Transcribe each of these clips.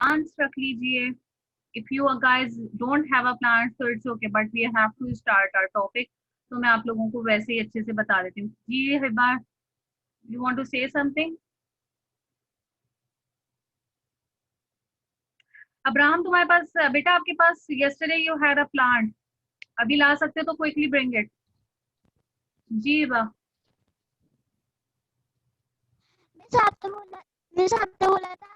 plants रख लीजिए. If you guys don't have a plant, so it's okay, but we have to start our topic. तो मैं आप लोगों को वैसे ही अच्छे से बता देती हूँ. जी Hiba, you want to say something? Abraham, तुम्हारे पास बेटा, आपके पास yesterday you had a plant. अभी ला सकते हो तो quickly bring it. जी हिबा. आपने बोला था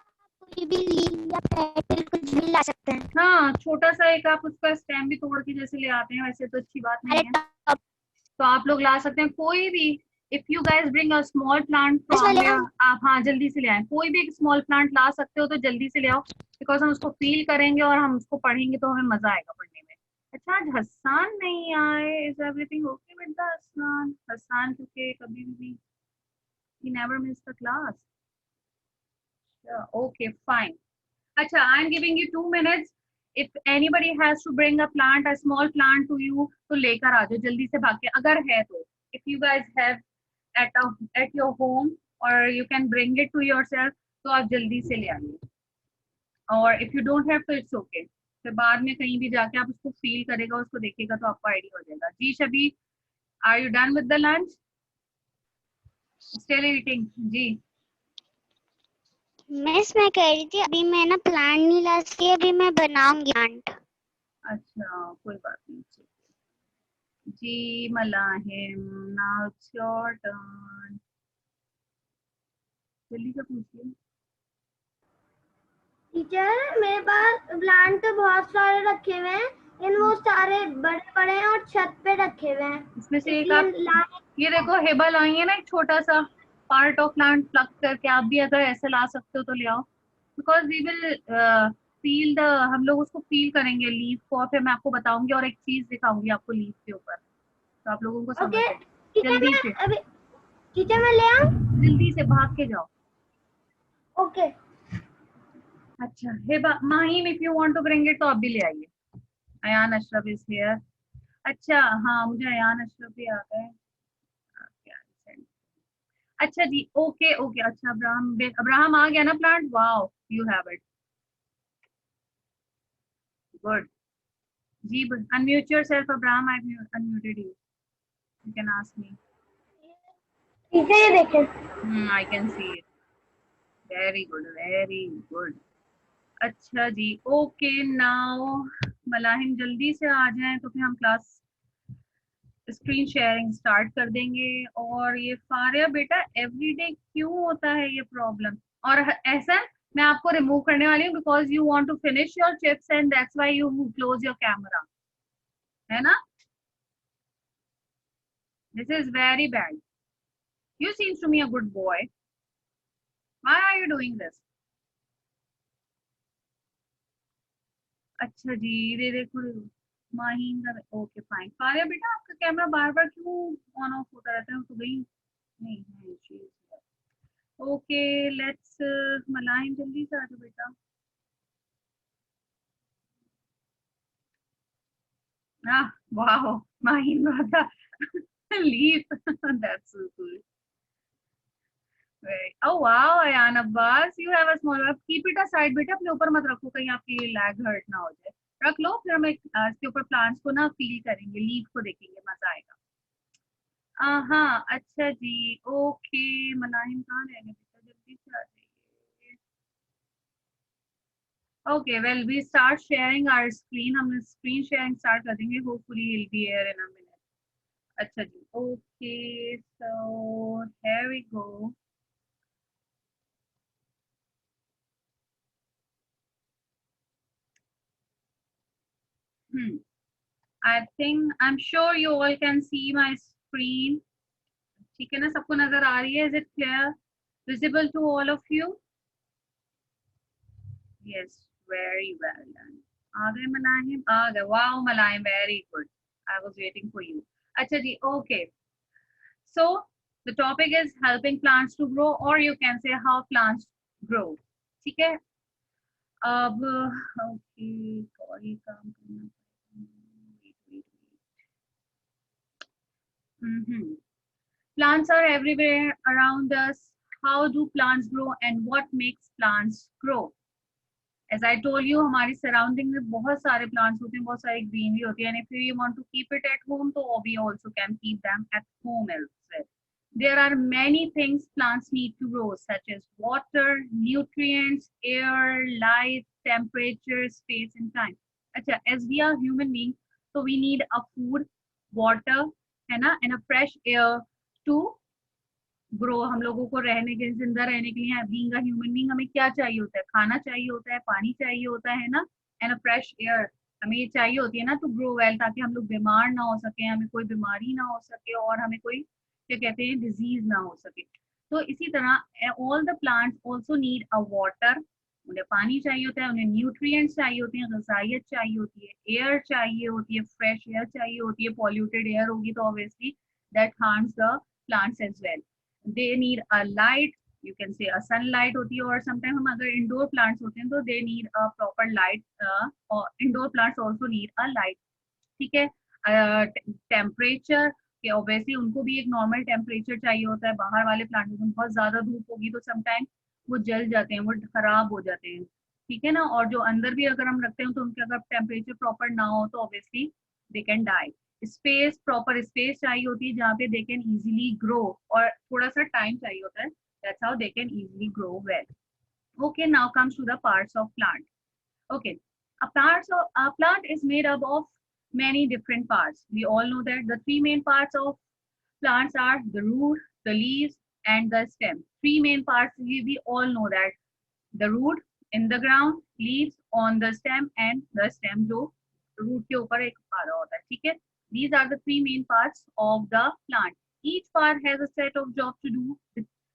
कोई भी लीफ या पेटल कुछ भी ला सकते हैं. हाँ, छोटा सा एक आप उसका स्टेम भी तोड़ के जैसे ले आते हैं, वैसे तो अच्छी बात नहीं है. तो आप लोग ला सकते हैं कोई भी. If you guys bring a small plant from, आप हाँ जल्दी से ले आए. कोई भी एक स्मॉल प्लांट ला सकते हो तो जल्दी से ले आओ, बिकॉज हम उसको फील करेंगे और हम उसको पढ़ेंगे तो हमें मजा आएगा पढ़ने में. अच्छा, आज हसान नहीं आए. Is everything okay with the Hasan? Hasan क्योंकि कभी भी he never missed the class. Okay, fine. Acha, I'm giving you 2 minutes. If anybody has to bring a plant, a small plant to you, तो लेकर आ जाओ जल्दी से भाग के, अगर है तो. If you guys have at your home or you can bring it to yourself, तो आप जल्दी से ले आइए. और if you don't have to it's okay. फिर बाद में कहीं भी जाके आप उसको फील करेगा, उसको देखेगा तो आपको आइडिया हो जाएगा. जी Shabi, are you done with the lunch? Still eating? जी. मिस मैं कह रही थी अभी मैं ना प्लांट नहीं ला सकी, अभी मैं बनाऊंगी प्लांट. अच्छा, कोई बात नहीं. जी मलाहिम, नाउ इट्स योर टर्न. जल्दी से पूछिए. टीचर मेरे पास प्लांट तो बहुत सारे रखे हुए हैं, लेकिन वो सारे बड़े बड़े हैं और छत पे रखे हुए हैं. इसमें से एक आप ये देखो, हेबा लाई है ना एक छोटा सा पार्ट ऑफ प्लांट प्लग करके. आप भी अगर ऐसे ला सकते हो तो ले आओ, because we will feel the, हम लोग उसको फील करेंगे लीफ को, और फिर मैं आपको बताऊंगी और एक चीज दिखाऊंगी आपको लीफ के ऊपर, तो आप लोगों को समझ आए. जल्दी से. टीचर मैं ले आऊं? जल्दी से भाग के जाओ. ओके. अच्छा Heba, Mahim, if you want to bring it तो आप भी ले आइए. Ayan Ashraf is here. अच्छा हाँ, मुझे अयान अशरफ भी आ गए. अच्छा जी, ओके ओके. अच्छा अब्राहम आ गया ना plant. Wow, you have it. Good. जी unmute yourself Abraham. I unmuted you. You can ask me. Teacher ये देखें. I can see it. Very good, very good. अच्छा जी, ओके. नाउ मलाहिम जल्दी से आ जाएं तो फिर हम क्लास स्क्रीन शेयरिंग स्टार्ट कर देंगे. और ये फारिया बेटा, एवरीडे क्यों होता है ये प्रॉब्लम? और ऐसा मैं आपको रिमूव करने वाली हूँ because you want to finish your chips and that's why you close your camera, है ना? This is very bad. You seems to me a good boy. Why are you doing this? अच्छा जी, ये देखो माहीन का. Okay fine. फारिया बेटा, आपका camera बार बार क्यों ऑन ऑफ होता रहता है? तो गई नहीं है. ओके लेट्स, मलाहिम जल्दी से आ जाओ बेटा. वाह, माहिम वाला leaf. That's so cool. Oh wow, Ayan Abbas, you have a small. Keep it aside बेटा, अपने ऊपर मत रखो, कहीं आपकी लैग हर्ट ना हो जाए. रख लो, फिर हम इसके ऊपर प्लांट्स को ना फील करेंगे, लीफ को देखेंगे, मजा आएगा. हाँ अच्छा जी, ओके. मलाहिम कहाँ रह गए बेटा? जल्दी से आ जाइए. Okay well, we start sharing our screen. हम स्क्रीन शेयरिंग स्टार्ट कर देंगे. Hopefully will be here in a minute. अच्छा जी, okay. So here we go. I think I'm sure you all can see my screen. ठीक है ना, सबको नजर आ रही है? Is it clear, visible to all of you? Yes, very well done. आ गए मलाहिम? आ गए. Wow मलाहिम, very good. I was waiting for you. अच्छा जी, okay. So the topic is helping plants to grow, or you can say how plants grow. ठीक है. अब okay, sorry, काम करना. Plants are everywhere around us. How do plants grow and what makes plants grow? As I told you, हमारी surrounding में बहुत सारे plants होते हैं, बहुत सारी ग्रीनरी होती है, and if we want to keep it at home, तो we also can keep them at home as well. There are many things plants need to grow, such as water, nutrients, air, light, temperature, space, and time. अच्छा, as we are human beings, so we need a food, water, है ना, and a fresh air to grow. हम लोगों को रहने के, जिंदा रहने के लिए, बीइंग अ ह्यूमन बीइंग, हमें क्या चाहिए होता है? खाना चाहिए होता है, पानी चाहिए होता है ना, एंड अ फ्रेश एयर. हमें ये चाहिए होती है ना टू ग्रो वेल, ताकि हम लोग बीमार ना हो सके, हमें कोई बीमारी ना हो सके, और हमें कोई क्या कहते हैं डिजीज ना हो सके. तो इसी तरह all the plants also need a water. उन्हें पानी चाहिए होता है, उन्हें न्यूट्रिएंट्स चाहिए होते हैं, ग़िज़ाइयत चाहिए होती है, एयर चाहिए होती है, फ्रेश एयर चाहिए होती है. पॉल्यूटेड एयर होगी तो obviously that harms the plants as well. They need a light, you can say a sunlight होती है, और sometimes हम अगर indoor plants होते हैं तो they need a proper light, or indoor plants also need a light. ठीक है. टेम्परेचर के ऑब्वियसली उनको भी एक नॉर्मल टेम्परेचर चाहिए होता है. बाहर वाले प्लांट में बहुत ज्यादा धूप होगी तो समटाइम वो जल जाते हैं, वो खराब हो जाते हैं. ठीक है ना. और जो अंदर भी अगर हम रखते हैं तो उनके अगर टेम्परेचर प्रॉपर ना हो तो obviously they can die. Space, proper space चाहिए होती है जहाँ पे दे कैन इजीली ग्रो, और थोड़ा सा टाइम चाहिए होता है. That's how they can easily grow well. Okay, now comes to the parts of plant. Okay, a plant is made up of many different parts. We all know that the three main parts of plants are the root, the leaves, and the stem. Three main parts, we all know that. The root in the ground, leaves on the stem, and the stem जो root के ऊपर एक आ रहा होता है. ठीक है. These are the three main parts of the plant. Each part has a set of jobs to do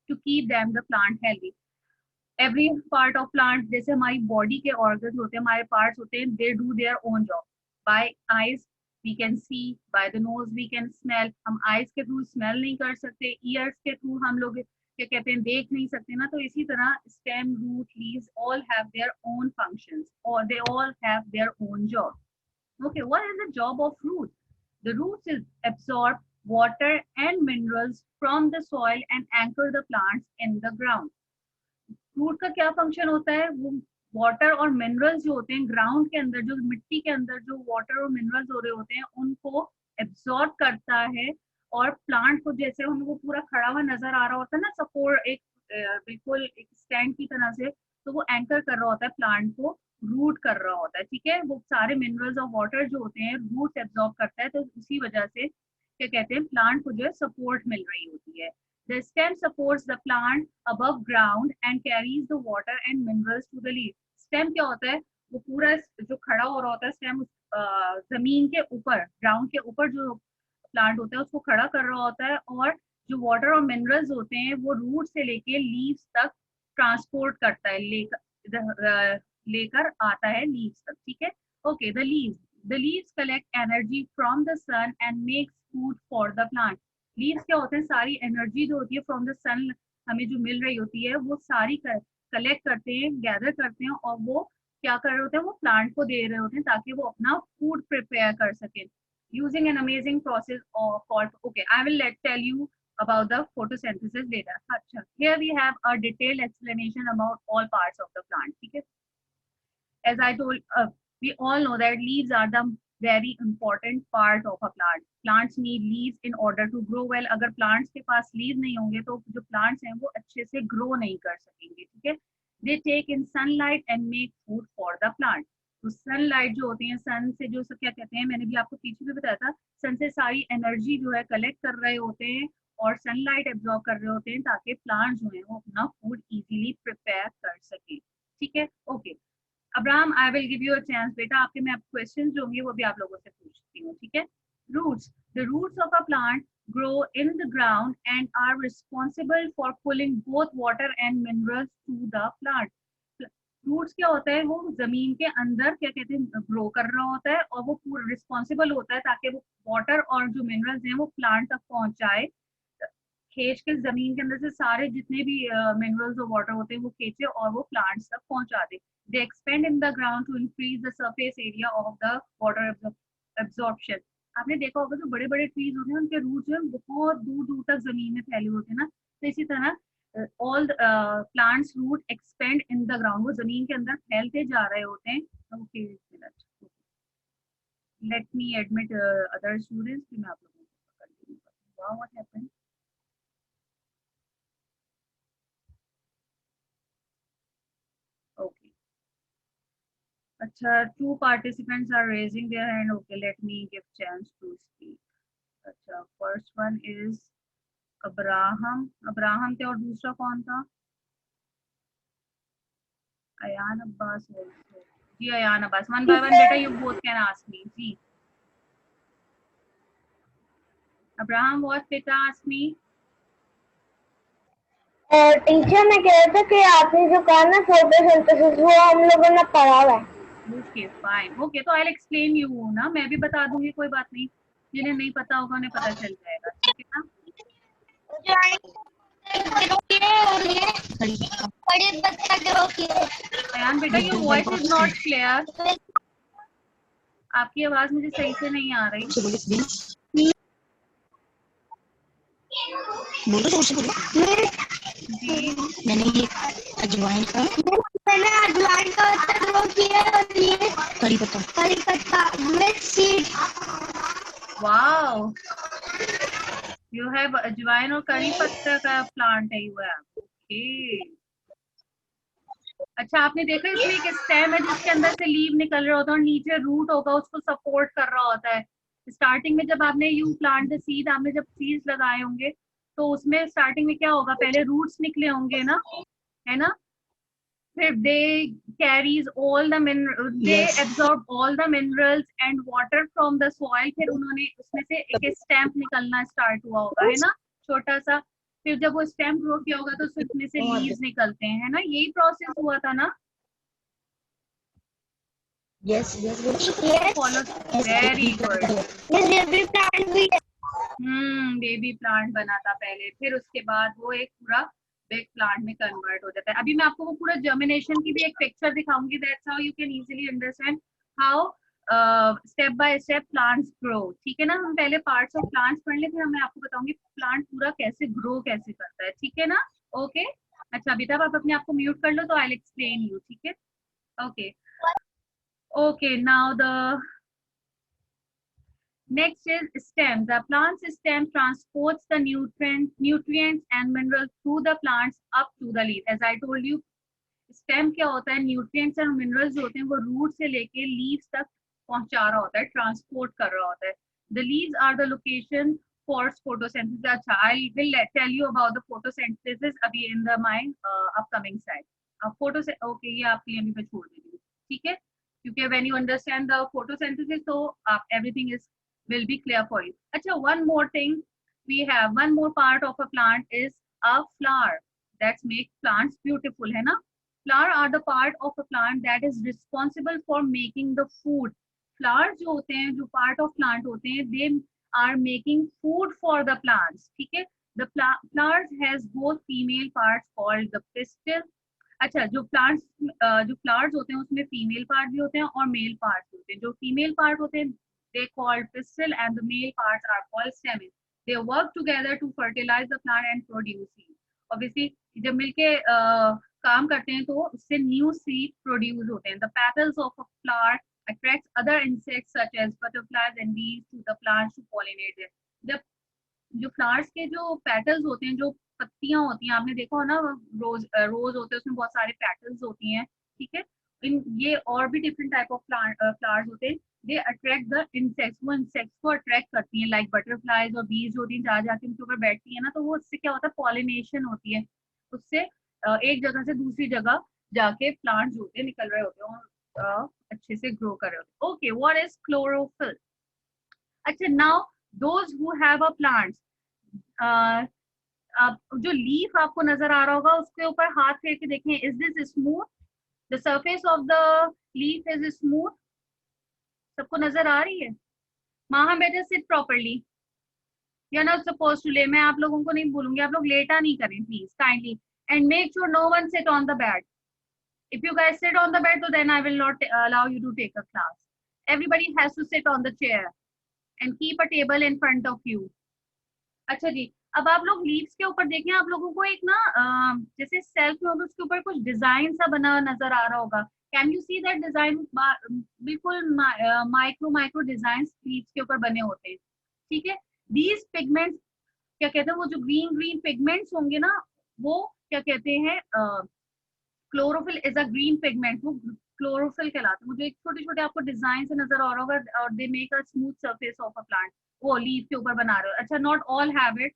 to keep them the plant healthy. Every part of plant, जैसे हमारी बॉडी के ऑर्गन होते हैं, हमारे पार्ट्स होते हैं, they do their own job. By eyes we can see, by the nose we can smell. हम eyes के थ्रू स्मेल नहीं कर सकते, ईयर्स के थ्रू हम लोग क्या कहते हैं देख नहीं सकते ना. तो इसी तरह stem, root, leaves all have their own functions, और they all have their own job. Okay, what is the job of roots? The roots is absorb water and minerals from the soil and anchor the plants in the ground. Root का क्या function होता है? वो water और minerals जो होते हैं ground के अंदर, जो मिट्टी के अंदर जो वाटर और मिनरल्स हो रहे होते हैं, उनको एब्जॉर्ब करता है. और प्लांट को, जैसे हमको पूरा खड़ा हुआ नजर आ रहा होता है ना, सपोर्ट एक बिल्कुल एक स्टैंड की तरह से, तो वो एंकर कर रहा होता है प्लांट को, रूट कर रहा होता है. ठीक है. वो सारे मिनरल्स और वाटर जो होते हैं रूट एब्जॉर्ब करता है, तो उसी वजह से क्या कहते हैं प्लांट को जो है सपोर्ट मिल रही होती है. The stem supports the plant above ground and carries the water and minerals to the leaf. Stem क्या होता है? वो पूरा जो खड़ा हो रहा होता है स्टेम, जमीन के ऊपर, ग्राउंड के ऊपर जो प्लांट होता है उसको खड़ा कर रहा होता है, और जो वाटर और मिनरल्स होते हैं वो रूट से लेके लीव्स तक ट्रांसपोर्ट करता है, लेकर आता है लीव्स तक. ठीक है. Okay, the leaves collect energy from the sun and makes food for the plant. Leaves क्या होते हैं? सारी एनर्जी जो होती है फ्रॉम द सन हमें जो मिल रही होती है, वो सारी कलेक्ट करते हैं, गैदर करते हैं, और वो क्या कर रहे होते हैं? वो प्लांट को दे रहे होते हैं ताकि वो अपना फूड प्रिपेयर कर सके. Using an amazing process called, okay I will tell you about the photosynthesis later. अच्छा, here we have a detailed explanation about all parts of the plant. ठीक है. As I told, we all know that leaves are the very important part of a plant. Plants need leaves in order to grow well. अगर plants के पास leaves नहीं होंगे तो जो plants हैं वो अच्छे से grow नहीं कर सकेंगे. ठीक है. They take in sunlight and make food for the plant. तो sunlight जो होती है, sun से जो क्या कहते हैं, मैंने भी आपको पीछे भी बताया था, sun से सारी energy जो है collect कर रहे होते हैं और sunlight absorb कर रहे होते हैं ताकि plants जो हैं वो अपना food easily prepare कर सके. ठीक है. Okay. Abraham, I will give you a chance बेटा, आपके मैं क्वेश्चंस जो होंगे वो भी आप लोगों से पूछती हूँ. ठीक है. Roots, the roots of a plant grow in the ground and are responsible for pulling both water and minerals to the plant. Roots क्या होता है? वो जमीन के अंदर क्या कहते हैं ग्रो कर रहा होता है, और वो पूरा रिस्पॉन्सिबल होता है ताकि वो वाटर और जो मिनरल्स हैं वो प्लांट तक पहुंचाए. खींच के जमीन के अंदर से सारे जितने भी मिनरल्स और वाटर होते हैं वो खींचे और वो प्लांट्स तक पहुंचा दे. They expand in the ground to increase the surface area of the water absorption. आपने देखा होगा जो बड़े बड़े ट्रीज होते हैं उनके रूट जो है बहुत दूर दूर तक जमीन में फैले होते हैं ना, तो इसी तरह all plants root expand in the ground, वो जमीन के अंदर फैलते जा रहे होते हैं. Okay, let me admit other students, फिर मैं आप लोगों को कंटिन्यू करूंगा. What happened? ओके, अच्छा, 2 participants are raising their hand. Okay, let me give chance to speak. अच्छा, first one is अब्राहम थे, और दूसरा कौन था? अयान अब्बास also. जी Ayan Abbas. One by one बेटा, you both can ask me. जी अब्राहम, what बेटा ask me? टीचर मैं कह रहा था कि आपने जो कहा ना फोटोसिंथेसिस, वो हम लोगों ने पढ़ा हुआ है. Okay, fine. Okay, तो I'll explain you ना, मैं भी बता दूंगी, कोई बात नहीं. जिन्हें नहीं पता होगा उन्हें पता चल जाएगा, ठीक है ना? अयान बेटा, your voice is not clear. आपकी आवाज मुझे सही से नहीं आ रही. जी मैंने ये अजवाइन का ड्रो किया और ये करी पत्ता with seed. Wow, you have अजवाइन और करी पत्ता का प्लांट है यू हैव. ओके, अच्छा, आपने देखा इसमें एक स्टेम है जिसके अंदर से लीव निकल रहा होता है और नीचे रूट होगा उसको सपोर्ट कर रहा होता है. स्टार्टिंग में जब आपने यू प्लांट द सीड, आपने जब सीड्स लगाए होंगे तो उसमें स्टार्टिंग में क्या होगा, पहले रूट्स निकले होंगे ना, है ना? फिर they carries all the mineral, they absorb all the minerals and water from the soil. फिर उन्होंने उसमें से एक स्टेम निकलना स्टार्ट हुआ होगा, है ना, छोटा सा. फिर जब वो स्टेम ग्रो किया होगा तो उसमें से लीव्स निकलते हैं, है ना? यही प्रोसेस हुआ था ना? Yes follow, very good. Baby plant भी बेबी प्लांट बना था पहले, फिर उसके बाद वो एक पूरा बिग प्लांट में कन्वर्ट हो जाता है. अभी मैं आपको वो पूरा जर्मिनेशन की भी एक पिक्चर दिखाऊंगी. That's how you can easily understand how step by step plants grow. ठीक है ना? हम पहले पार्ट्स ऑफ प्लांट्स पढ़ ले, फिर मैं आपको बताऊंगी प्लांट पूरा कैसे ग्रो कैसे करता है. ठीक है ना? ओके, अच्छा बेटा, आप अपने आप को म्यूट कर लो तो आई विल एक्सप्लेन यू. ठीक है? Okay okay, now the next is stem. The plant's stem transports the nutrients and minerals through the plants up to the leaf. As I told you, stem क्या होता है, nutrients और minerals जो होते हैं वो root से लेके leaves तक पहुंचा रहा होता है, transport कर रहा होता है. The leaves are the location for photosynthesis. अच्छा, I will tell you about the photosynthesis अभी in the my upcoming slide. okay, ये आपके लिए मैं छोड़ देती हूँ, ठीक है? क्योंकि when you understand the photosynthesis, so everything is will be clear for you. Acha, one more thing, we have one more part of a plant is a flower that makes plants beautiful, है ना? Flower are the part of a plant that is responsible for making the food. Flowers जो होते हैं, जो part of plant होते हैं, they are making food for the plants. ठीक है? The flowers has both female parts called the pistil. अच्छा, जो flowers होते हैं उसमें फीमेल पार्ट भी होते हैं और मेल पार्ट भी होते हैं. जो फीमेल पार्ट होते हैं they called pistil and the male parts are called stamen. They work together to fertilize the plant and produce seed. Obviously जब मिलके काम करते हैं तो उससे new seed produce होते हैं. The petals of a flower attracts other insects such as butterflies and bees to the plants to pollinate them. जब जो फ्लावर्स के जो पेटल्स होते हैं, जो पत्तियां होती हैं, आपने देखा हो ना, रोज होते हैं, उसमें बहुत सारे पेटल्स होती हैं. ठीक है? ये और भी डिफरेंट टाइप ऑफ फ्लावर्स होते हैं. दे अट्रैक्ट द इंसेक्ट्स, वो इंसेक्ट्स को अट्रैक्ट करती हैं, लाइक बटरफ्लाइज और बीज जो होती हैं, जाके उनके ऊपर बैठती है ना, तो वो उससे क्या होता है, पॉलिनेशन होती है. उससे एक जगह से दूसरी जगह जाके प्लांट जो होते हैं निकल रहे होते हैं और अच्छे से ग्रो कर रहे होते हैं. Okay, what is chlorophyll? अच्छा, now those who have a plants, जो लीफ आपको नजर आ रहा होगा उसके ऊपर हाथ फेर के देखें. Is this smooth? The surface of the leaf is smooth. सबको नजर आ रही है? माहा बेटा, sit properly. You are not suppose to lay. मैं आप लोगों को नहीं बोलूंगी, आप लोग लेटा नहीं करें please, kindly. And make sure no one sit on the bed. If you guys sit on the bed, so then I will not allow you to take a class. Everybody has to sit on the chair and keep a table in front of you. अच्छा जी, अब आप लोग leaves के ऊपर देखें, आप लोगों को एक ना जैसे सेल्फ में होगा उसके ऊपर कुछ डिजाइन सा बना नजर आ रहा होगा। Can you see that design? बिल्कुल माइक्रो माइक्रो डिजाइन लीव्स के ऊपर बने होते हैं, ठीक है। दीज पिगमेंट्स क्या कहते हैं, वो जो ग्रीन ग्रीन पिगमेंट्स होंगे ना, वो क्या कहते हैं, chlorophyll is a green pigment, वो क्लोरोफिल कहलाते हैं। मुझे एक छोटे छोटे आपको डिजाइन से नजर आ रहा होगा, और they make a smooth surface of a plant, वो लीव के ऊपर बना रहे हो। अच्छा, नॉट ऑल हैव इट,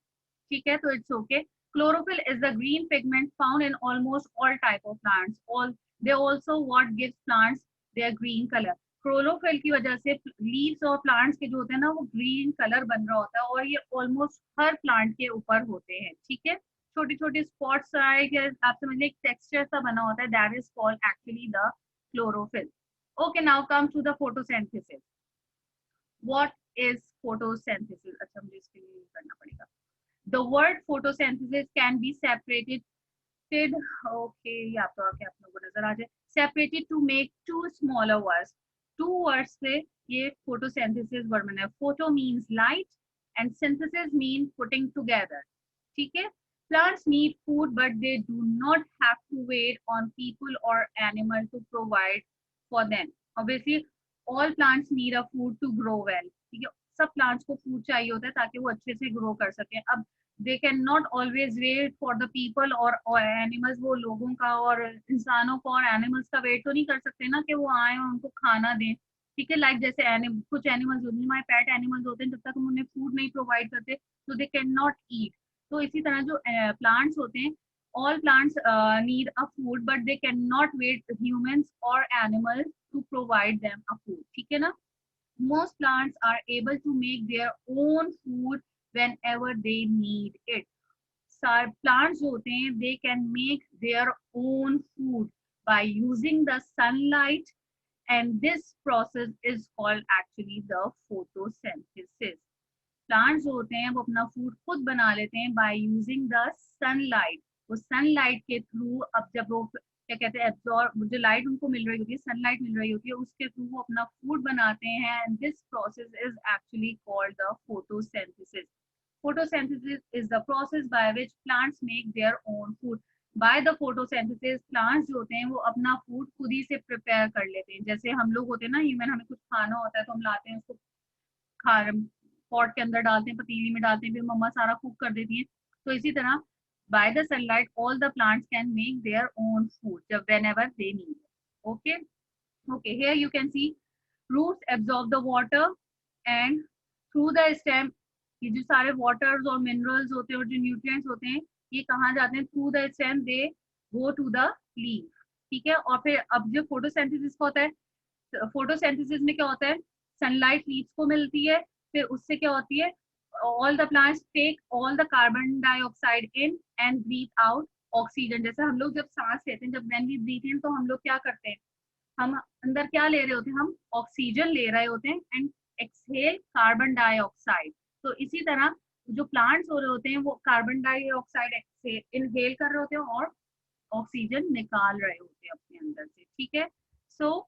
ठीक है, तो it's okay. Chlorophyll is the green pigment found in almost all type of plants. All they also what gives plants their green color. Chlorophyll की वजह से लीव्स और प्लांट्स के जो होते हैं ना, वो ग्रीन कलर बन रहा होता है, और ये ऑलमोस्ट हर प्लांट के ऊपर होते हैं, ठीक है। छोटे छोटे स्पॉट्स आए, या आप समझिए एक टेक्सचर सा बना होता है, that is called actually the chlorophyll. Okay, now come to the photosynthesis. What is photosynthesis? अच्छा, मुझे इसके लिए करना पड़ेगा। The word photosynthesis can be separated, okay, या तो आके आप लोगों को नजर आ जाए, separated to make two smaller words. Two words से ये photosynthesis word बना है। Photo means light and synthesis means putting together, ठीक है। Plants need food but they do not have to wait on people or animal to provide for them. Obviously, all plants need a food to grow well, ठीक है। सब plants को food चाहिए होता है ताकि वो अच्छे से ग्रो कर सके। अब they can not always wait for the people और एनिमल्स, वो लोगों का और इंसानों को और एनिमल्स का वेट तो नहीं कर सकते ना कि वो आए और उनको खाना दें, ठीक है। लाइक जैसे कुछ एनिमल्स होते हैं, हमारे पेट एनिमल्स होते हैं, जब तक हम उन्हें फूड नहीं प्रोवाइड करते तो दे कैन नॉट ईट। तो इसी तरह जो प्लांट्स होते हैं, all plants need a food but they cannot wait humans or animals to provide them a food, ठीक है ना। Most plants are able to make their own food whenever they need it. Plants जो होते हैं, they can make their own food by using the sunlight, and this process is called actually the photosynthesis. Plants जो होते हैं वो अपना food खुद बना लेते हैं बाय यूजिंग द सनलाइट। वो सनलाइट के थ्रू, अब जब वो क्या कहते हैं एब्जॉर्ब, जो लाइट उनको मिल रही होती है, सनलाइट मिल रही होती है, उसके थ्रू वो अपना फूड बनाते हैं, and this process is actually called the photosynthesis. Photosynthesis is the process by which plants make their own food. By the photosynthesis, plants जो होते हैं वो अपना फूड खुद ही से प्रिपेयर कर लेते हैं। जैसे हम लोग होते हैं ना ह्यूमन, हमें कुछ खाना होता है तो हम लाते हैं उसको, खा पॉट के अंदर डालते हैं, पतीली में डालते हैं, फिर मम्मा सारा कुक कर देती है। तो इसी तरह by the sunlight all the plants can make their own food जब whenever they need. Okay okay, here you can see roots absorb the water and through the stem, ये जो सारे वाटर्स और मिनरल्स होते हैं और जो न्यूट्रिएंट्स होते हैं, ये कहाँ जाते हैं? Through the stem they go to the leaf, ठीक है। और फिर अब जो फोटोसिंथेसिस होता है, फोटोसिंथेसिस में क्या होता है, सनलाइट लीव्स को मिलती है, फिर उससे क्या होती है, all the plants take all the carbon dioxide in and breathe out oxygen. जैसे हम लोग जब सांस लेते हैं, जब व्हेन वी ब्रीथ इन, तो हम लोग क्या करते हैं, हम अंदर क्या ले रहे होते हैं, हम ऑक्सीजन ले रहे होते हैं, एंड एक्सहेल कार्बन डाइऑक्साइड। तो इसी तरह जो प्लांट्स हो रहे होते हैं वो कार्बन डाइऑक्साइड इनहेल कर रहे होते हैं और ऑक्सीजन निकाल रहे होते हैं अपने अंदर से, ठीक है। सो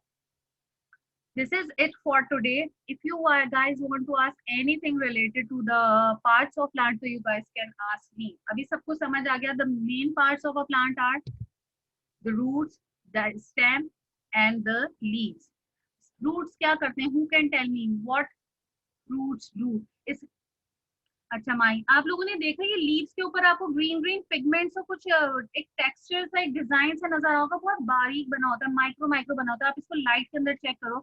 this is it for today. If you guys want to ask anything related to the parts of plant, so you guys can ask me. अभी सबको समझ आ गया? The main parts of a plant are the roots, the stem and the leaves. Roots क्या करते हैं? Who can tell me what roots do? इस अच्छा माई, आप लोगों ने देखा ये लीव्स के ऊपर आपको ग्रीन ग्रीन पिगमेंट्स और कुछ एक टेक्सचर सा, एक डिजाइन सा नजर आ होगा, बहुत बारीक बना होता है, माइक्रो माइक्रो बना होता है। आप इसको लाइट के अंदर चेक करो,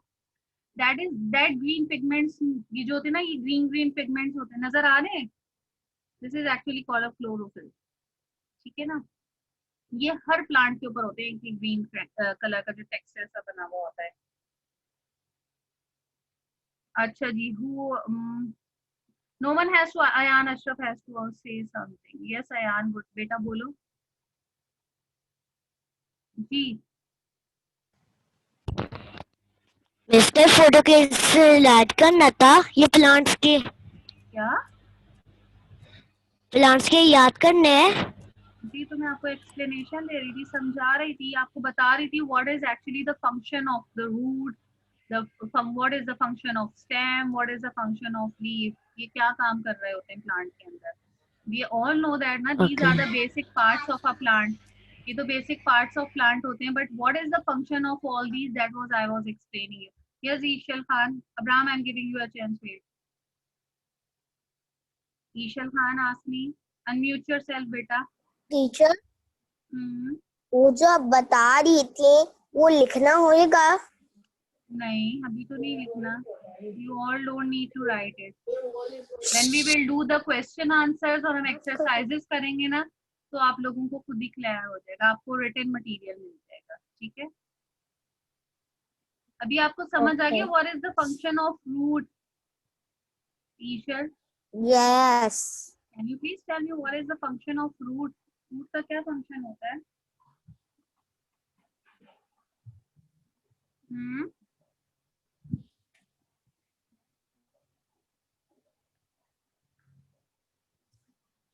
that green pigments, ये जो होते हैं ना, ये green green pigments होते हैं, नजर आ रहे हैं? This is actually called a chlorophyll, ठीक है ना। ये हर प्लांट के ऊपर होते हैं कि ग्रीन कलर का जो टेक्सचर सा बना हुआ होता है। अच्छा जी, no one has to, Ayan Ashraf has to say something. Yes Ayan, good, बेटा बोलो जी। मिस्टर फोटो के स्लाइड करना था, ये प्लांट्स के क्या याद करने हैं जी? तो मैं आपको एक्सप्लेनेशन दे रही थी, समझा रही थी, आपको बता रही थी what is actually the function of the root, what is the function of stem, what is the function of leaf, ये क्या काम कर रहे होते हैं प्लांट के अंदर। We all know that ना these are the basic parts of a plant. ये तो basic parts of plant होते हैं, but what is the function of all these? That was I was explaining you. Yes, Ishal Khan. Abraham, I'm giving you a chance. Wait. Ishal Khan asked me. Unmute yourself, beta. Teacher hmm. वो जो आप बता रही थी वो लिखना होएगा? नहीं, अभी तो नहीं लिखना. You all don't need to write it. When we will do the question answers और हम exercises करेंगे ना, तो आप लोगों को खुद ही क्लियर हो जाएगा. आपको written material मिल जाएगा. ठीक है? अभी आपको समझ आ गया what is the function of root? Ishal, yes can you please tell me what is the function of root? Root का क्या function होता है?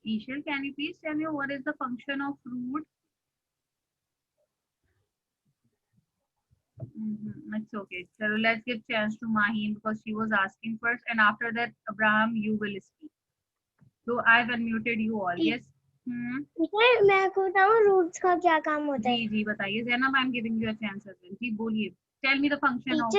Ishal, can you please tell me what is the function of root? It's okay. So let's give chance to Maheen because she was asking first, and after that, Abraham, you will speak. So I've unmuted you all. Yes. Teacher मैं आपको बताऊं roots का क्या काम होता है? जी जी बताइए. Zainab, I'm giving you a chance as well. जी बोलिए. Tell me the function of.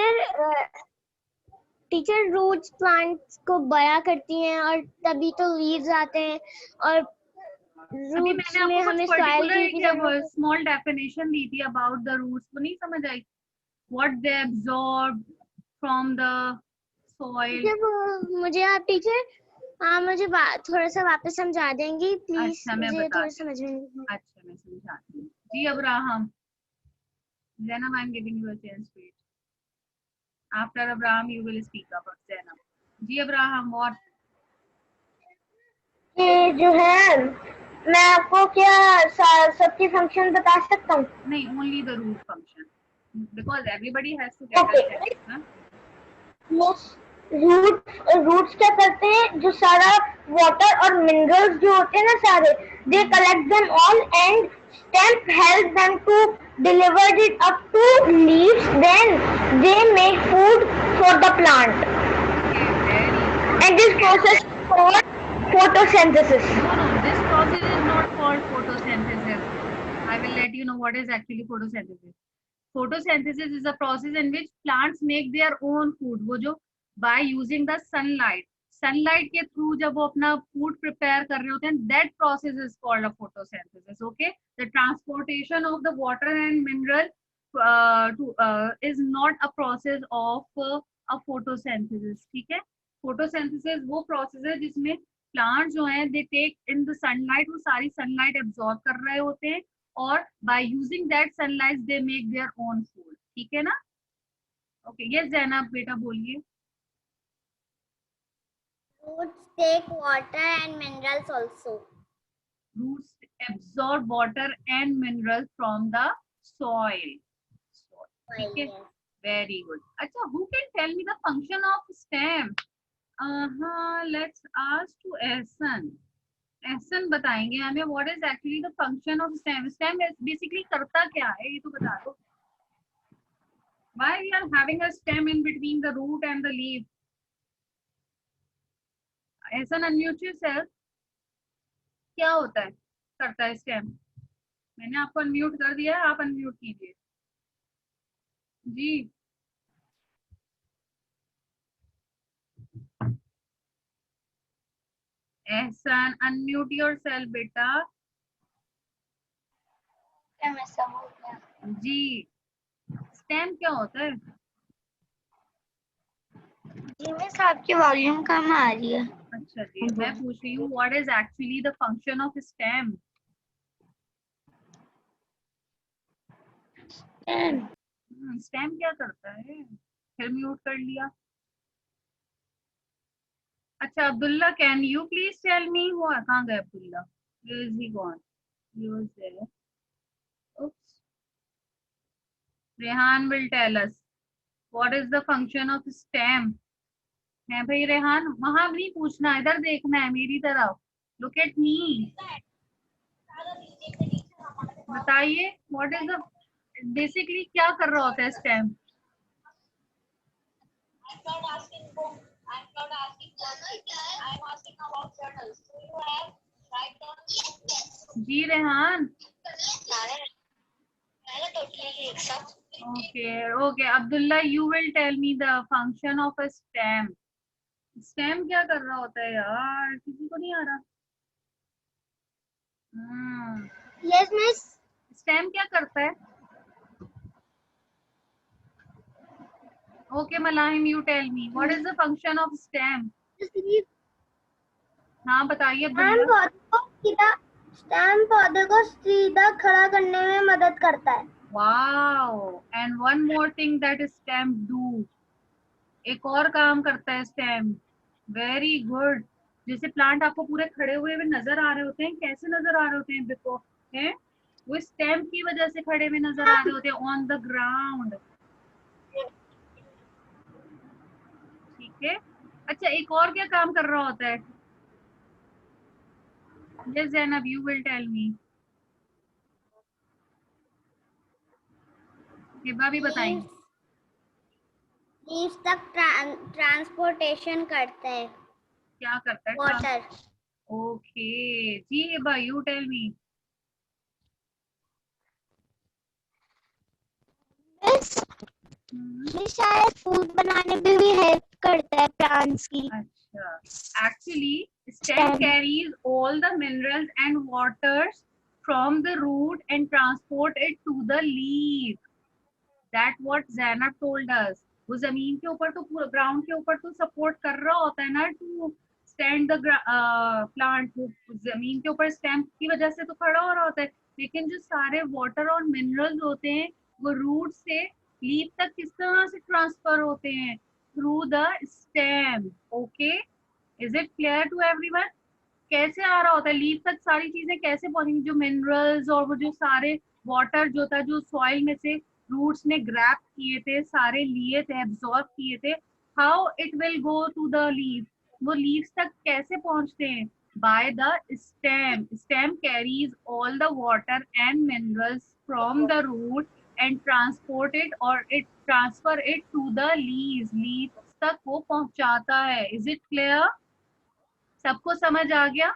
Teacher roots plants को बड़ा करती हैं और तभी तो लीव्स आते हैं और अभी मैंने आपको कुछ पर्टिकुलर स्मॉल डेफिनेशन दी थी अबाउट द रूट्स, वो नहीं समझ आई? What they absorb from the soil. मुझे आप टीचर मुझे थोड़ा सा वापस समझा देंगी प्लीज? अच्छा मैं मुझे बता थोड़ा समझ में नहीं। अच्छा मैं समझाती हूँ. जी Abraham. Zainab, I'm giving you a chance. Wait. After Abraham, you will speak up. Zainab. जी अब्राहम. What? ये जो है मैं आपको क्या सबकी फंक्शन बता सकता हूँ? नहीं, only the root function because everybody has to get a chance. Roots क्या करते हैं? जो सारा वाटर और मिनरल्स जो होते हैं ना सारे, they collect them all and stem help them to deliver it up to leaves, then they make food for the plant and this process called photosynthesis. No, this process is not called photosynthesis. I will let you know what is actually photosynthesis. Photosynthesis is a process in which plants make their own food. वो जो by using the sunlight के through जब वो अपना food prepare कर रहे होते हैं, that process is called a photosynthesis. Okay, the transportation of the water and mineral is not a process of a photosynthesis. ठीक है? Photosynthesis वो process है जिसमें प्लांट जो है they take in the sunlight, वो सारी सनलाइट एब्जॉर्ब कर रहे होते हैं और by using that sunlight they make their own food. ठीक है ना? ओके. यस जैनब बेटा बोलिए. Roots take water and minerals also. Roots absorb water and minerals from the soil. ठीक है? Very good. अच्छा, who can tell me the function of stem? Let's ask to Ehsan. Ehsan बताएंगे हमें what is actually the function of stem. Stem is basically करता क्या है ये तो बता दो. Why we are having a stem in between the root and the leaf? Ehsan, unmute yourself. क्या होता है करता है stem? मैंने आपको unmute कर दिया है, आप unmute कीजिए. जी. Ehsan, unmute yourself बेटा. जी. स्टेम क्या होता है? जी मिस आपकी वॉल्यूम कम आ रही है. अच्छा जी, मैं पूछ रही हूँ what is actually the function of stem? Stem क्या करता है? फिर म्यूट कर लिया. अच्छा Abdullah, can you please tell me हुआ कहाँ गए Abdullah? Where is he gone? He was there. Oops. Rehan will tell us what is the function of stem. है भाई रेहान, वहां नहीं पूछना, इधर देखना है मेरी तरफ. Look at me. बताइए व्हाट इज द बेसिकली क्या कर रहा होता है stem? I'm not asking about journals. Do you have जी Rehan, totally accept. okay. Abdullah, you will tell me the function of a stem. Stem क्या कर रहा होता है यार, किसी को नहीं आ रहा। Yes, miss. स्टेम क्या करता है? Okay, Malahim, you tell me. What is the function of stem? हाँ बताइए अब्दुल्ला। स्टेम पौधे को सीधा खड़ा करने में मदद करता है। Wow. And one more thing that stem do. एक और काम करता है स्टेम। Very good. जैसे प्लांट आपको पूरे खड़े हुए नजर आ रहे होते हैं, कैसे नजर आ रहे होते हैं देखो, हैं वो स्टेम की वजह से खड़े हुए नजर आ रहे होते हैं ऑन द ग्राउंड। ठीक है। अच्छा, एक और क्या काम कर रहा होता है? Yes, Zainab, you will tell me. Hiba भी बताएंगी। लीव्स तक ट्रांसपोर्टेशन करता है। क्या करता है? वाटर। ओके जी हिबा, यू टेल मी। ये शायद फूड बनाने में भी हेल्प करता है प्लांट्स की। अच्छा, actually stem carries all the minerals and waters from the root and transport it to the leaf. That what Zainab told us. वो जमीन के ऊपर तो पूरा ग्राउंड के ऊपर तो सपोर्ट कर रहा होता है ना, टू स्टैंड द प्लांट। जमीन के ऊपर स्टेम की वजह से तो खड़ा हो रहा होता है, लेकिन जो सारे वाटर और मिनरल्स होते हैं वो रूट से लीफ तक किस तरह से ट्रांसफर होते हैं? Through the stem. Okay, is it clear to everyone? कैसे आ रहा होता है लीफ तक, सारी चीजें कैसे पहुंचेंगी? जो मिनरल्स और वो जो सारे वाटर जो था, जो सॉइल में से रूट्स ने ग्रैब किए थे, सारे लिए थे, एब्जॉर्ब किए थे, how it will go to the leaf? वो लीव्स तक कैसे पहुंचते हैं? By the stem. Stem carries all the water and minerals from the root and transport it और it transfer it to the leaves. Leaves तक वो पहुंचाता है। Is it clear? सबको समझ आ गया?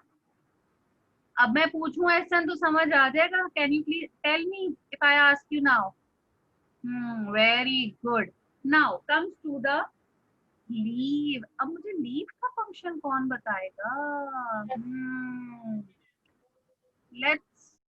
अब मैं पूछूं एहसन तो समझ आ जाएगा। Can you please tell me if I ask you now? Very good. Now comes to the leave. अब मुझे लीव का फंक्शन कौन बताएगा? लेट्स